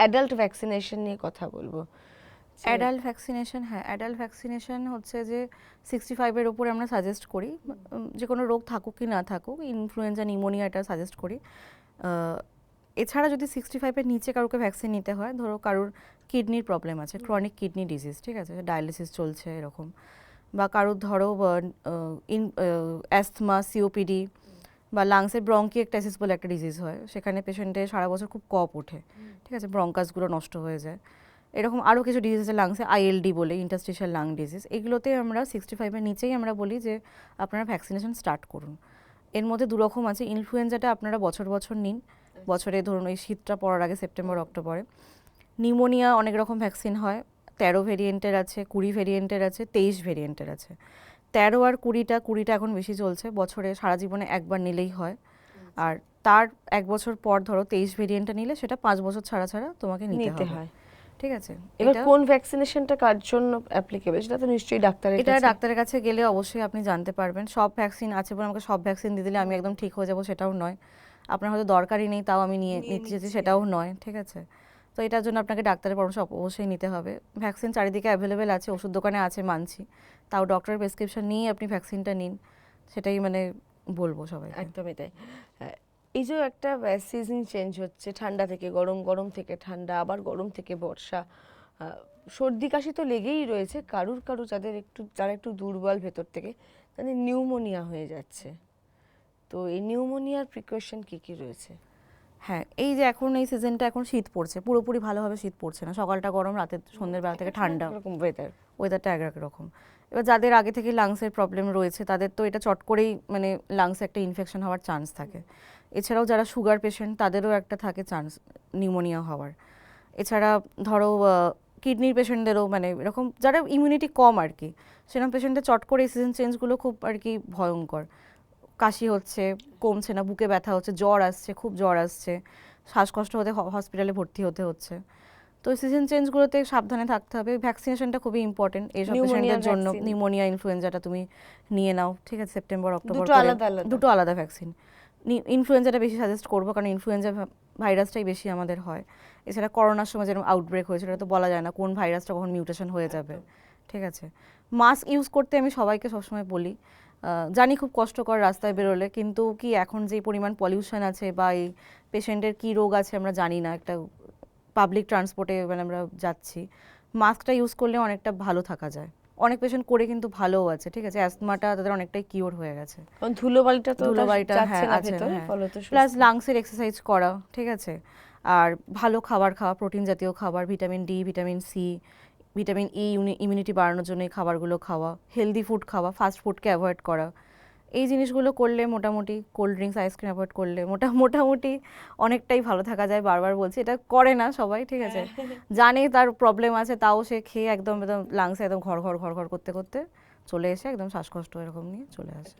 Adult vaccination নিয়ে কথা বলবো। অ্যাডাল্ট ভ্যাকসিনেশন, হ্যাঁ অ্যাডাল্ট ভ্যাকসিনেশন হচ্ছে যে 65-এর উপরে আমরা সাজেস্ট করি, যে কোনো রোগ থাকুক কি না থাকুক, ইনফ্লুয়েঞ্জা নিউমোনিয়া এটা সাজেস্ট করি। এছাড়া যদি 65-এর নিচে কারোকে ভ্যাকসিন নিতে হয়, ধরো কারোর কিডনির প্রবলেম আছে, ক্রনিক কিডনি ডিজিজ, ঠিক আছে, ডায়ালিসিস চলছে এরকম, বা কারোর ধরো অ্যাস্থমা, সিওপিডি বা লাংসের ব্রঙ্কিয়েকটাইসিস বলে একটা ডিজিজ হয়, সেখানে পেশেন্টের সারা বছর খুব কফ ওঠে, ঠিক আছে, ব্রঙ্কাসগুলো নষ্ট হয়ে যায়, এরকম আরও কিছু ডিজিজ আছে লাংসে, আইএলডি বলে, ইন্টারস্টিশিয়াল লাং ডিজিজ, এগুলোতে আমরা 65-এর নিচেই আমরা বলি যে আপনারা ভ্যাকসিনেশন স্টার্ট করুন। এর মধ্যে দুরকম আছে, ইনফ্লুয়েঞ্জাটা আপনারা বছর বছর নিন, বছরে ধরুন ওই শীতটা পড়ার আগে সেপ্টেম্বর অক্টোবরে। নিউমোনিয়া অনেক রকম ভ্যাকসিন হয়, 13 ভেরিয়েন্টের আছে, 20 ভেরিয়েন্টের আছে, 23 ভেরিয়েন্টের আছে। 13 আর 20টা এখন বেশি চলছে, বছরে সারা জীবনে একবার নিলেই হয়। আর তার এক বছর পর ধরো 23 ভেরিয়েন্টটা নিলে সেটা 5 বছর ছাড়া ছাড়া তোমাকে নিতে হয়, ঠিক আছে। এবার কোন ভ্যাকসিনেশনটা কার জন্য অ্যাপ্লিকেবল সেটা তো নিশ্চয়ই ডাক্তারের এটা কাছে, ডাক্তারের কাছে গেলে অবশ্যই আপনি জানতে পারবেন। সব ভ্যাকসিন আছে বলে আমাকে সব ভ্যাকসিন দিয়ে দিলে আমি একদম ঠিক হয়ে যাব সেটাও নয়, আপনার হয়তো দরকারই নেই তাও আমি নিচ্ছি সেটাও নয়, ঠিক আছে। তো এটার জন্য আপনাকে ডাক্তারের পরামর্শ অবশ্যই নিতে হবে। ভ্যাকসিন চারিদিকে অ্যাভেলেবেল আছে, ওষুধ দোকানে আছে মানছি, তাও ডক্টরের প্রেসক্রিপশন নিয়ে আপনি ভ্যাকসিনটা নিন, সেটাই মানে বলবো সবাই। একদমই তাই। এই যে একটা সিজন চেঞ্জ হচ্ছে, ঠান্ডা থেকে গরম, গরম থেকে ঠান্ডা, আবার গরম থেকে বর্ষা, সর্দি কাশি তো লেগেই রয়েছে, কারুর যারা একটু দুর্বল ভেতর থেকে তাদের নিউমোনিয়া হয়ে যাচ্ছে। তো এই নিউমোনিয়ার প্রিকশন কি কি রয়েছে? হ্যাঁ, এই যে এখন এই সিজনটা এখন শীত পড়ছে, পুরোপুরি ভালোভাবে শীত পড়ছে না, সকালটা গরম, রাতে সন্ধ্যের বেলা থেকে ঠান্ডা, এরকম ওয়েদারটা এক রকম। এবার যাদের আগে থেকে লাংসের প্রবলেম রয়েছে তাদের তো এটা চট করেই মানে লাংসে একটা ইনফেকশন হওয়ার চান্স থাকে। এছাড়াও যারা সুগার পেশেন্ট তাদেরও একটা থাকে চান্স নিউমোনিয়া হওয়ার। এছাড়া ধরো কিডনির পেশেন্টদেরও মানে এরকম যারা ইমিউনিটি কম আর কি, সেরকম পেশেন্টের চট করে এই সিজন চেঞ্জগুলো খুব আর কি ভয়ঙ্কর। কাশি হচ্ছে, কমছে না, বুকে ব্যথা হচ্ছে, জ্বর আসছে, খুব জ্বর আসছে, শ্বাসকষ্ট হতে হসপিটালে ভর্তি হতে হচ্ছে। তো সিজন চেঞ্জগুলোতে সাবধানে থাকতে হবে। ভ্যাকসিনেশনটা খুবই ইম্পর্টেন্ট এইসব পেশেন্টদের জন্য। নিউমোনিয়া, ইনফ্লুয়েঞ্জাটা তুমি নিয়ে নাও, ঠিক আছে, সেপ্টেম্বর অক্টোবর দুটো আলাদা ভ্যাকসিন। ইনফ্লুয়েঞ্জাটা বেশি সাজেস্ট করবো কারণ ইনফ্লুয়েঞ্জা ভাইরাসটাই বেশি আমাদের হয়। এছাড়া করোনার সময় যেরকম আউটব্রেক হয়েছিল, এটা তো বলা যায় না কোন ভাইরাসটা কখন মিউটেশন হয়ে যাবে, ঠিক আছে। মাস্ক ইউজ করতে আমি সবাইকে সবসময় বলি, জানি খুব কষ্টকর রাস্তায় বেরোলে, কিন্তু কি এখন যে পরিমাণ পলিউশন আছে বা এই পেশেন্টের কী রোগ আছে আমরা জানি না, একটা পাবলিক ট্রান্সপোর্টে মানে আমরা যাচ্ছি, মাস্কটা ইউজ করলে অনেকটা ভালো থাকা যায়। অনেক পেশেন্ট করে কিন্তু ভালোও আছে, ঠিক আছে, অ্যাস্তমাটা তাদের অনেকটাই কিওর হয়ে গেছে। ধুলোবালিটা হ্যাঁ আছে, প্লাস লাংসের এক্সারসাইজ করা, ঠিক আছে, আর ভালো খাবার খাওয়া, প্রোটিন জাতীয় খাবার, vitamin D, vitamin C, vitamin E, immunity বাড়ানোর জন্য এই খাবারগুলো খাওয়া, হেলদি ফুড খাওয়া, ফাস্ট ফুডকে অ্যাভয়েড করা, এই জিনিসগুলো করলে মোটামুটি, কোল্ড ড্রিঙ্কস আইসক্রিম অ্যাভয়েড করলে মোটামুটি অনেকটাই ভালো থাকা যায়। বারবার বলছি, এটা করে না সবাই, ঠিক আছে, জানে তার প্রবলেম আছে, তাও সে খেয়ে একদম লাংসে একদম ঘর ঘর করতে করতে চলে এসে একদম শ্বাসকষ্ট এরকম নিয়ে চলে আসে।